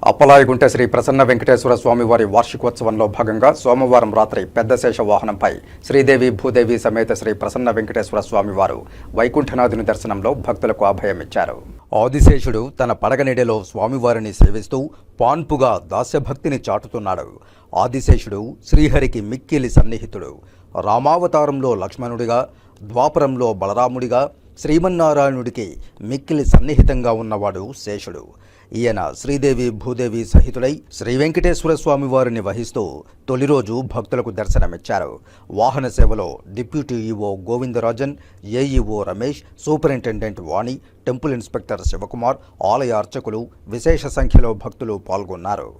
అప్పలాయగుంట శ్రీ ప్రసన్న వెంకటేశ్వర స్వామివారి వార్షికోత్సవంలో భాగంగా సోమవారం రాత్రి పెద్ద శేష వాహనంపై శ్రీదేవి భూదేవి సమేత శ్రీ ప్రసన్న వెంకటేశ్వర స్వామివారు వైకుంఠనాథుని దర్శనంలో భక్తులకు అభయమిచ్చారు. ఆదిశేషుడు తన పడగనీడలో స్వామివారిని సేవిస్తూ పాన్పుగా దాస్యభక్తిని చాటుతున్నాడు. ఆదిశేషుడు శ్రీహరికి మిక్కిలి సన్నిహితుడు. రామావతారంలో లక్ష్మణుడిగా, ద్వాపరంలో బలరాముడిగా, శ్రీమన్నారాయణుడికి మిక్కిలి సన్నిహితంగా ఉన్నవాడు శేషుడు. ఈయన శ్రీదేవి భూదేవి సహితుడై శ్రీ వెంకటేశ్వర స్వామి వారిని వహిస్తూ తొలి రోజు భక్తులకు దర్శనమిచ్చారు. వాహన సేవలో deputy EO Govindarajan, AEO Ramesh, superintendent Vani, temple inspector Sivakumar, ఆలయ అర్చకులు, విశేష సంఖ్యలో భక్తులు పాల్గొన్నారు.